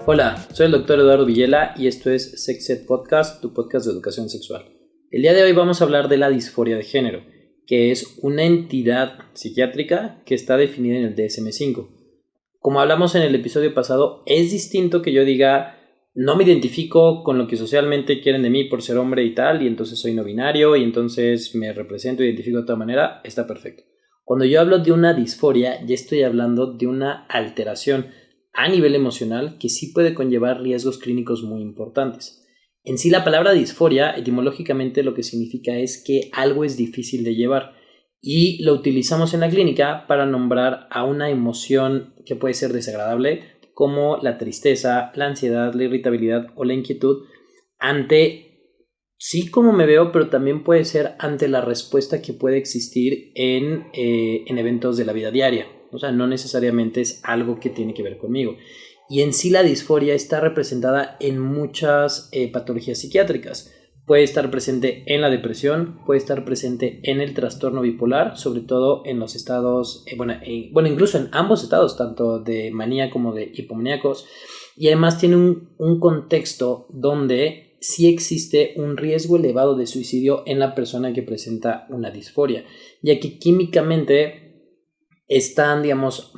Hola, soy el Dr. Eduardo Villela y esto es Sex Ed Podcast, tu podcast de educación sexual. El día de hoy vamos a hablar de la disforia de género, que es una entidad psiquiátrica que está definida en el DSM-5. Como hablamos en el episodio pasado, es distinto que yo diga no me identifico con lo que socialmente quieren de mí por ser hombre y tal, y entonces soy no binario y entonces me represento e identifico de otra manera, está perfecto. Cuando yo hablo de una disforia, ya estoy hablando de una alteración a nivel emocional que sí puede conllevar riesgos clínicos muy importantes. En sí, la palabra disforia, etimológicamente lo que significa es que algo es difícil de llevar y lo utilizamos en la clínica para nombrar a una emoción que puede ser desagradable, como la tristeza, la ansiedad, la irritabilidad o la inquietud ante sí cómo me veo, pero también puede ser ante la respuesta que puede existir en eventos de la vida diaria. O sea, no necesariamente es algo que tiene que ver conmigo. Y en sí la disforia está representada en muchas patologías psiquiátricas. Puede estar presente en la depresión, puede estar presente en el trastorno bipolar, sobre todo en los estados, incluso en ambos estados, tanto de manía como de hipomaníacos. Y además tiene un contexto donde sí existe un riesgo elevado de suicidio en la persona que presenta una disforia, ya que químicamente están, digamos,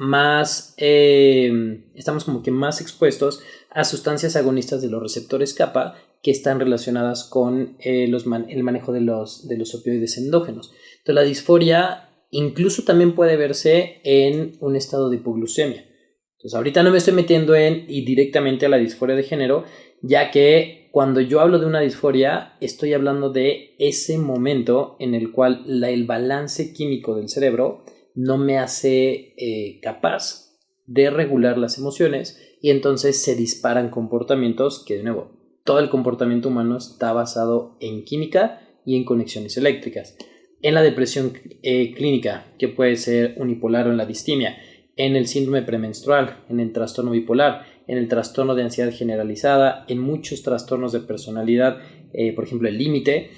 estamos como que más expuestos a sustancias agonistas de los receptores kappa que están relacionadas con el manejo de los opioides endógenos. Entonces la disforia incluso también puede verse en un estado de hipoglucemia. Entonces ahorita no me estoy metiendo directamente a la disforia de género, ya que cuando yo hablo de una disforia estoy hablando de ese momento en el cual el balance químico del cerebro no me hace capaz de regular las emociones y entonces se disparan comportamientos que, de nuevo, todo el comportamiento humano está basado en química y en conexiones eléctricas. En la depresión clínica, que puede ser unipolar o en la distimia, en el síndrome premenstrual, en el trastorno bipolar, en el trastorno de ansiedad generalizada, en muchos trastornos de personalidad, por ejemplo el límite,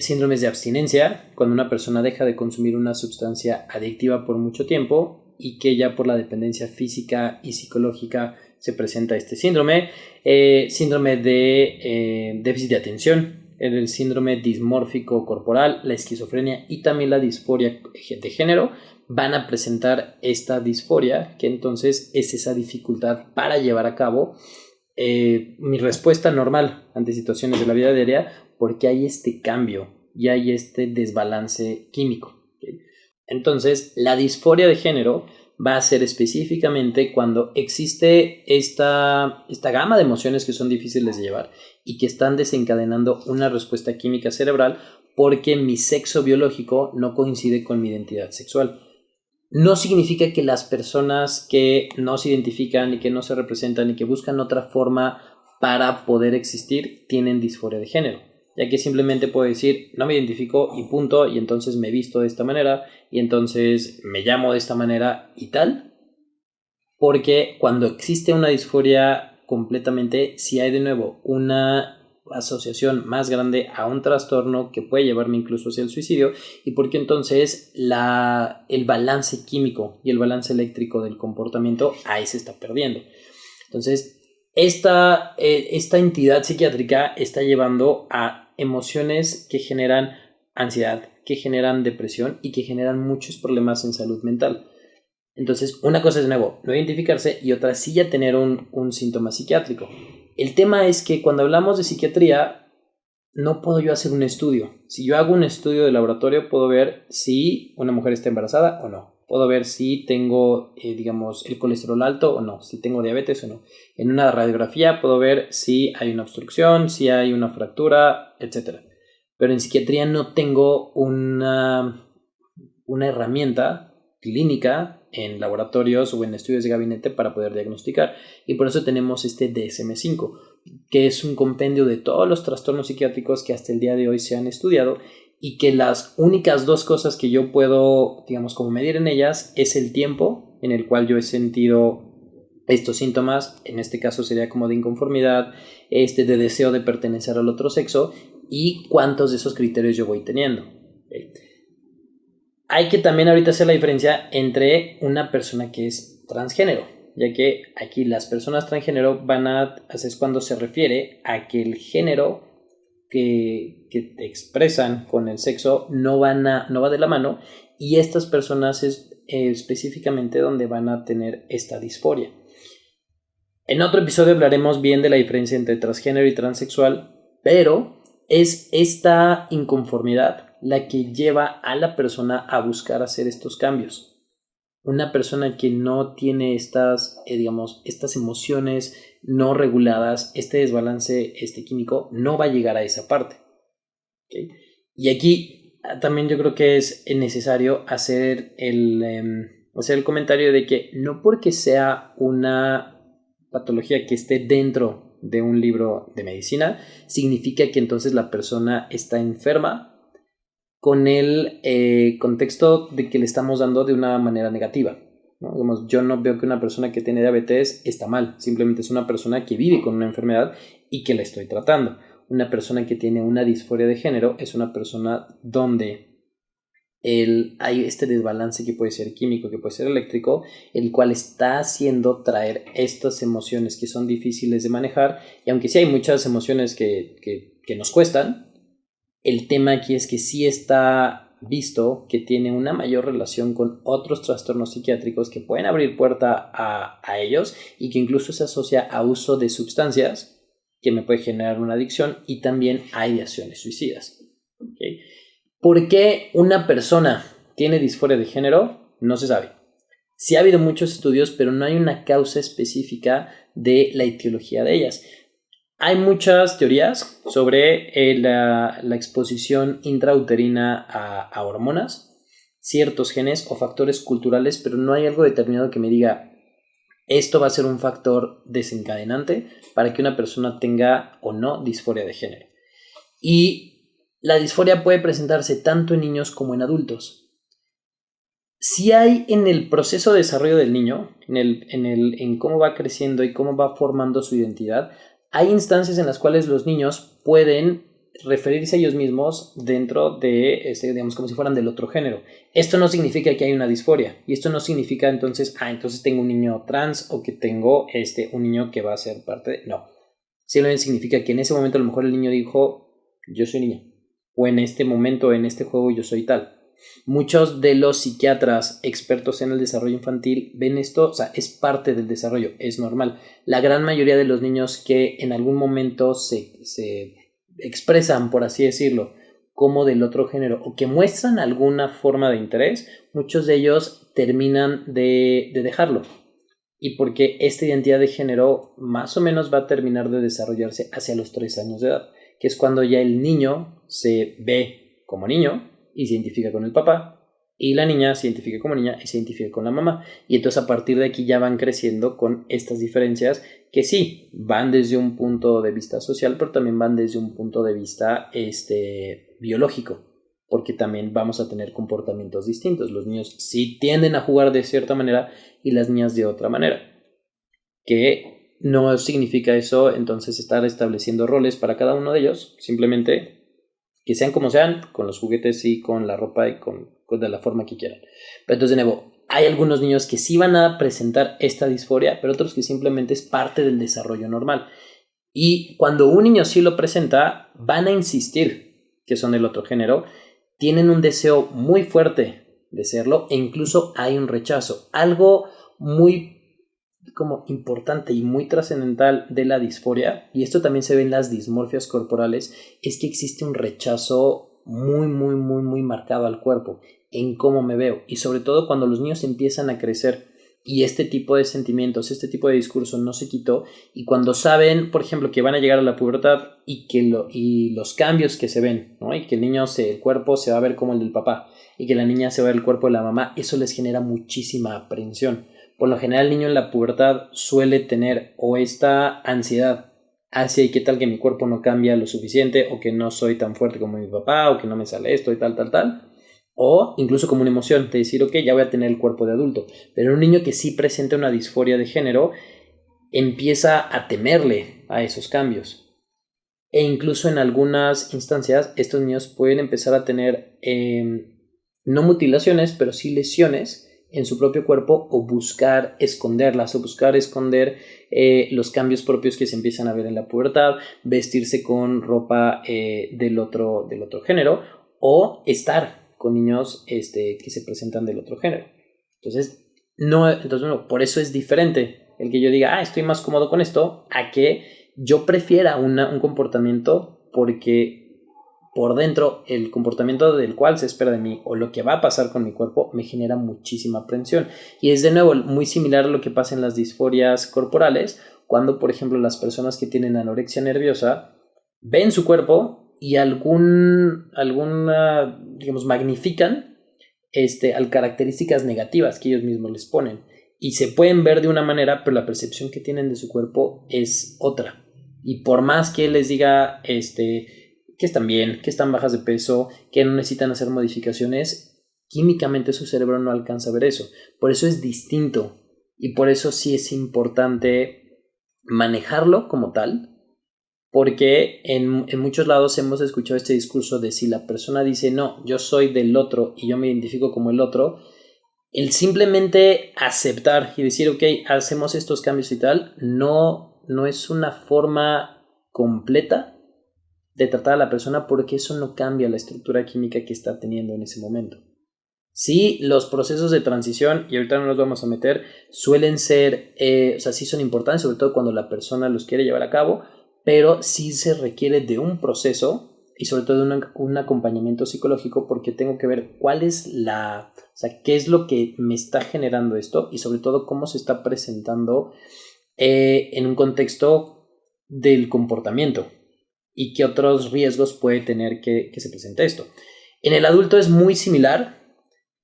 síndromes de abstinencia, cuando una persona deja de consumir una sustancia adictiva por mucho tiempo y que ya por la dependencia física y psicológica se presenta este síndrome, síndrome de déficit de atención, el síndrome dismórfico corporal, la esquizofrenia y también la disforia de género van a presentar esta disforia, que entonces es esa dificultad para llevar a cabo mi respuesta normal ante situaciones de la vida diaria, porque hay este cambio y hay este desbalance químico. ¿Okay? Entonces, la disforia de género va a ser específicamente cuando existe esta gama de emociones que son difíciles de llevar y que están desencadenando una respuesta química cerebral porque mi sexo biológico no coincide con mi identidad sexual. No significa que las personas que no se identifican y que no se representan y que buscan otra forma para poder existir tienen disforia de género, ya que simplemente puedo decir no me identifico y punto, y entonces me visto de esta manera y entonces me llamo de esta manera y tal, porque cuando existe una disforia completamente, si hay de nuevo una asociación más grande a un trastorno que puede llevarme incluso hacia el suicidio, y porque entonces el balance químico y el balance eléctrico del comportamiento ahí se está perdiendo. Entonces esta entidad psiquiátrica está llevando a emociones que generan ansiedad, que generan depresión y que generan muchos problemas en salud mental. Entonces, una cosa es de nuevo no identificarse y otra sí ya tener un síntoma psiquiátrico. El tema es que cuando hablamos de psiquiatría, no puedo yo hacer un estudio. Si yo hago un estudio de laboratorio, puedo ver si una mujer está embarazada o no. Puedo ver si tengo, el colesterol alto o no, si tengo diabetes o no. En una radiografía puedo ver si hay una obstrucción, si hay una fractura, etc. Pero en psiquiatría no tengo una herramienta clínica en laboratorios o en estudios de gabinete para poder diagnosticar, y por eso tenemos este DSM-5, que es un compendio de todos los trastornos psiquiátricos que hasta el día de hoy se han estudiado y que las únicas dos cosas que yo puedo, como medir en ellas es el tiempo en el cual yo he sentido estos síntomas, en este caso sería como de inconformidad, de deseo de pertenecer al otro sexo, y cuántos de esos criterios yo voy teniendo. ¿Okay? hay que también ahorita hacer la diferencia entre una persona que es transgénero, ya que aquí las personas transgénero es cuando se refiere a que el género que expresan con el sexo no va de la mano, y estas personas es específicamente donde van a tener esta disforia. En otro episodio hablaremos bien de la diferencia entre transgénero y transexual, pero es esta inconformidad la que lleva a la persona a buscar hacer estos cambios. Una persona que no tiene estas emociones no reguladas, este desbalance químico, no va a llegar a esa parte. ¿Okay? Y aquí también yo creo que es necesario hacer el comentario de que no porque sea una patología que esté dentro de un libro de medicina, significa que entonces la persona está enferma con el contexto de que le estamos dando de una manera negativa, ¿no? Digamos, yo no veo que una persona que tiene diabetes está mal, simplemente es una persona que vive con una enfermedad y que la estoy tratando. Una persona que tiene una disforia de género es una persona donde hay este desbalance que puede ser químico, que puede ser eléctrico, el cual está haciendo traer estas emociones que son difíciles de manejar, y aunque sí hay muchas emociones que nos cuestan, el tema aquí es que sí está visto que tiene una mayor relación con otros trastornos psiquiátricos que pueden abrir puerta a ellos, y que incluso se asocia a uso de sustancias que me puede generar una adicción, y también a ideaciones suicidas. ¿Okay? ¿Por qué una persona tiene disforia de género? No se sabe. Sí ha habido muchos estudios, pero no hay una causa específica de la etiología de ellas. Hay muchas teorías sobre la exposición intrauterina a hormonas, ciertos genes o factores culturales, pero no hay algo determinado que me diga esto va a ser un factor desencadenante para que una persona tenga o no disforia de género. Y la disforia puede presentarse tanto en niños como en adultos. Si hay en el proceso de desarrollo del niño, en cómo va creciendo y cómo va formando su identidad, hay instancias en las cuales los niños pueden referirse a ellos mismos dentro de, digamos, como si fueran del otro género. Esto no significa que hay una disforia, y esto no significa entonces tengo un niño trans, o que tengo un niño que va a ser parte de... No, simplemente significa que en ese momento a lo mejor el niño dijo, yo soy niña, o en este momento, en este juego, yo soy tal. Muchos de los psiquiatras expertos en el desarrollo infantil ven esto, o sea, es parte del desarrollo, es normal. La gran mayoría de los niños que en algún momento se expresan, por así decirlo, como del otro género, o que muestran alguna forma de interés, muchos de ellos terminan de dejarlo. Y porque esta identidad de género más o menos va a terminar de desarrollarse hacia los 3 años de edad, que es cuando ya el niño se ve como niño y se identifica con el papá, y la niña se identifica como niña y se identifica con la mamá. Y entonces a partir de aquí ya van creciendo con estas diferencias que sí, van desde un punto de vista social, pero también van desde un punto de vista biológico, porque también vamos a tener comportamientos distintos. Los niños sí tienden a jugar de cierta manera y las niñas de otra manera, que no significa eso entonces estar estableciendo roles para cada uno de ellos, simplemente que sean como sean, con los juguetes y con la ropa y con de la forma que quieran. Pero entonces, de nuevo, hay algunos niños que sí van a presentar esta disforia, pero otros que simplemente es parte del desarrollo normal. Y cuando un niño sí lo presenta, van a insistir que son del otro género, tienen un deseo muy fuerte de serlo, e incluso hay un rechazo. Algo muy como importante y muy trascendental de la disforia, y esto también se ve en las dismorfias corporales, es que existe un rechazo muy, muy, muy, muy marcado al cuerpo, en cómo me veo, y sobre todo cuando los niños empiezan a crecer y este tipo de sentimientos, este tipo de discurso no se quitó, y cuando saben, por ejemplo, que van a llegar a la pubertad y los cambios que se ven, ¿no? Y que el cuerpo se va a ver como el del papá, y que la niña se va a ver el cuerpo de la mamá, eso les genera muchísima aprensión. Por lo general el niño en la pubertad suele tener o esta ansiedad hacia qué tal que mi cuerpo no cambia lo suficiente, o que no soy tan fuerte como mi papá, o que no me sale esto y tal, o incluso como una emoción de decir, ok, ya voy a tener el cuerpo de adulto. Pero un niño que sí presenta una disforia de género empieza a temerle a esos cambios, e incluso en algunas instancias estos niños pueden empezar a tener no mutilaciones, pero sí lesiones en su propio cuerpo o buscar esconderlas o buscar esconder los cambios propios que se empiezan a ver en la pubertad, vestirse con ropa del otro género o estar con niños que se presentan del otro género. Entonces, bueno, por eso es diferente el que yo diga, estoy más cómodo con esto, a que yo prefiera un comportamiento porque por dentro el comportamiento del cual se espera de mí o lo que va a pasar con mi cuerpo me genera muchísima aprensión. Y es de nuevo muy similar a lo que pasa en las disforias corporales, cuando por ejemplo las personas que tienen anorexia nerviosa ven su cuerpo y digamos, magnifican características negativas que ellos mismos les ponen. Y se pueden ver de una manera, pero la percepción que tienen de su cuerpo es otra. Y por más que les diga que están bien, que están bajas de peso, que no necesitan hacer modificaciones, químicamente su cerebro no alcanza a ver eso. Por eso es distinto y por eso sí es importante manejarlo como tal, porque en muchos lados hemos escuchado este discurso de si la persona dice no, yo soy del otro y yo me identifico como el otro, el simplemente aceptar y decir ok, hacemos estos cambios y tal, no es una forma completa de tratar a la persona, porque eso no cambia la estructura química que está teniendo en ese momento. Sí, los procesos de transición, y ahorita no nos vamos a meter, suelen ser, sí son importantes, sobre todo cuando la persona los quiere llevar a cabo, pero sí se requiere de un proceso y sobre todo de un acompañamiento psicológico, porque tengo que ver cuál es qué es lo que me está generando esto y sobre todo cómo se está presentando en un contexto del comportamiento y qué otros riesgos puede tener que se presente esto. En el adulto es muy similar,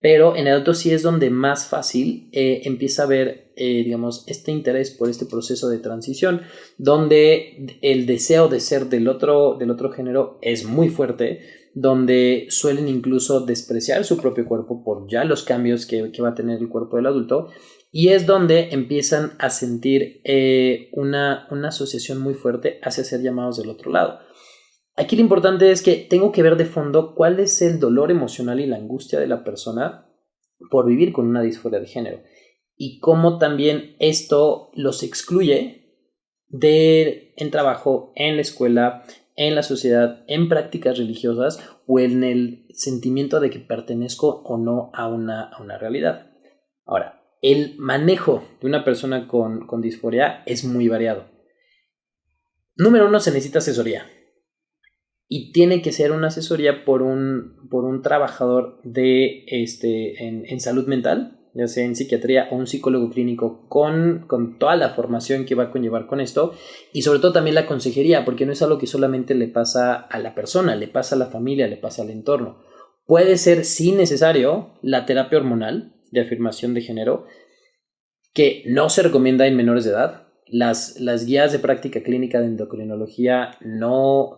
pero en el adulto sí es donde más fácil empieza a haber, digamos, este interés por este proceso de transición, donde el deseo de ser del otro género es muy fuerte, donde suelen incluso despreciar su propio cuerpo por ya los cambios que va a tener el cuerpo del adulto, y es donde empiezan a sentir una asociación muy fuerte hacia ser llamados del otro lado. Aquí lo importante es que tengo que ver de fondo cuál es el dolor emocional y la angustia de la persona por vivir con una disforia de género y cómo también esto los excluye en trabajo, en la escuela, en la sociedad, en prácticas religiosas o en el sentimiento de que pertenezco o no a una realidad. Ahora, el manejo de una persona con disforia es muy variado. Número 1, se necesita asesoría. Y tiene que ser una asesoría por un trabajador en salud mental, ya sea en psiquiatría o un psicólogo clínico con toda la formación que va a conllevar con esto, y sobre todo también la consejería, porque no es algo que solamente le pasa a la persona, le pasa a la familia, le pasa al entorno. Puede ser, si necesario, la terapia hormonal de afirmación de género, que no se recomienda en menores de edad. Las guías de práctica clínica de endocrinología no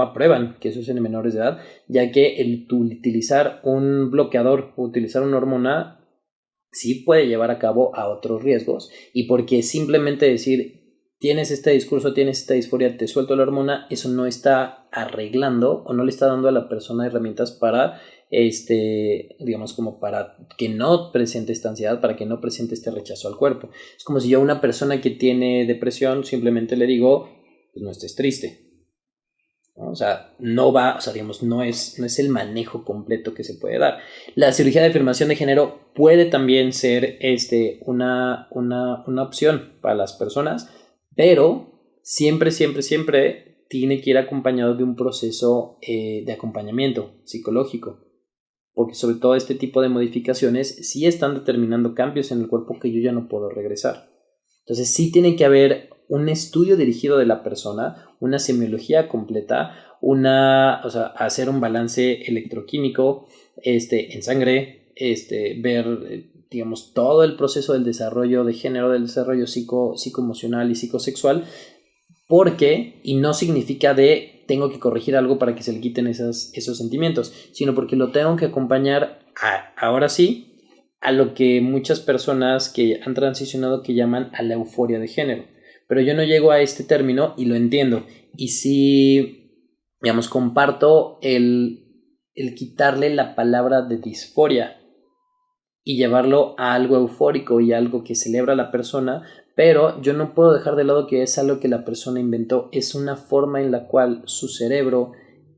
aprueban que se usen en menores de edad, ya que el utilizar un bloqueador o utilizar una hormona sí puede llevar a cabo a otros riesgos, y porque simplemente decir tienes este discurso, tienes esta disforia, te suelto la hormona, eso no está arreglando o no le está dando a la persona herramientas para digamos, como para que no presente esta ansiedad, para que no presente este rechazo al cuerpo. Es como si yo a una persona que tiene depresión simplemente le digo, pues no estés triste, ¿no? Digamos, no es el manejo completo que se puede dar. La cirugía de afirmación de género puede también ser una opción para las personas, pero siempre tiene que ir acompañado de un proceso de acompañamiento psicológico, porque sobre todo este tipo de modificaciones sí están determinando cambios en el cuerpo que yo ya no puedo regresar. Entonces sí tiene que haber un estudio dirigido de la persona, una semiología completa, hacer un balance electroquímico en sangre, ver, digamos, todo el proceso del desarrollo de género, del desarrollo psicoemocional y psicosexual, porque, y no significa tengo que corregir algo para que se le quiten esos sentimientos, sino porque lo tengo que acompañar ahora sí a lo que muchas personas que han transicionado que llaman a la euforia de género. Pero yo no llego a este término y lo entiendo. Y sí, digamos, comparto el el quitarle la palabra de disforia y llevarlo a algo eufórico y algo que celebra a la persona, pero yo no puedo dejar de lado que es algo que la persona inventó, es una forma en la cual su cerebro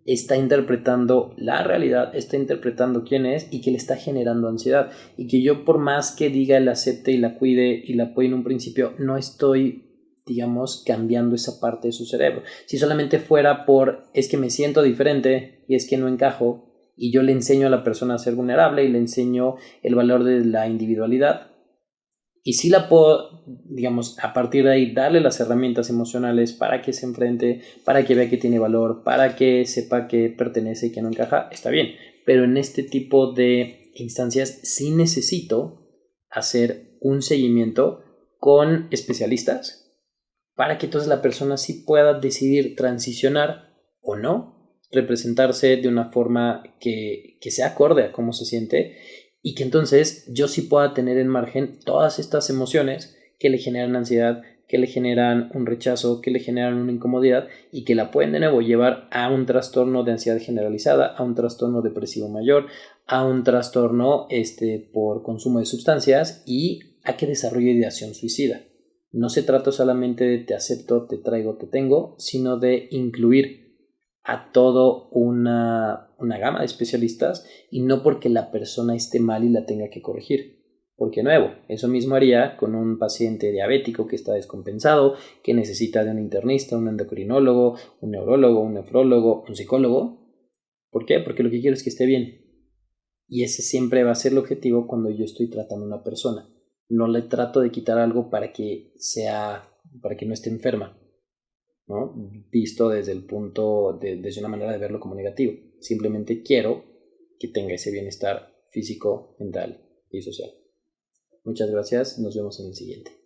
está interpretando la realidad, está interpretando quién es y que le está generando ansiedad. Y que yo por más que diga, la acepte y la cuide y la apoye en un principio, no estoy, digamos, cambiando esa parte de su cerebro. Si solamente fuera por es que me siento diferente y es que no encajo y yo le enseño a la persona a ser vulnerable y le enseño el valor de la individualidad, y sí la puedo, digamos, a partir de ahí darle las herramientas emocionales para que se enfrente, para que vea que tiene valor, para que sepa que pertenece y que no encaja, está bien. Pero en este tipo de instancias sí necesito hacer un seguimiento con especialistas para que entonces la persona sí pueda decidir transicionar o no, representarse de una forma que sea acorde a cómo se siente y que entonces yo sí pueda tener en margen todas estas emociones que le generan ansiedad, que le generan un rechazo, que le generan una incomodidad y que la pueden de nuevo llevar a un trastorno de ansiedad generalizada, a un trastorno depresivo mayor, a un trastorno por consumo de sustancias y a que desarrolle ideación suicida. No se trata solamente de te acepto, te traigo, te tengo, sino de incluir a todo una gama de especialistas y no porque la persona esté mal y la tenga que corregir. Porque nuevo, eso mismo haría con un paciente diabético que está descompensado, que necesita de un internista, un endocrinólogo, un neurólogo, un nefrólogo, un psicólogo. ¿Por qué? Porque lo que quiero es que esté bien. Y ese siempre va a ser el objetivo cuando yo estoy tratando a una persona. No le trato de quitar algo para que no esté enferma, ¿no? Visto desde desde una manera de verlo como negativo. Simplemente quiero que tenga ese bienestar físico, mental y social. Muchas gracias, nos vemos en el siguiente.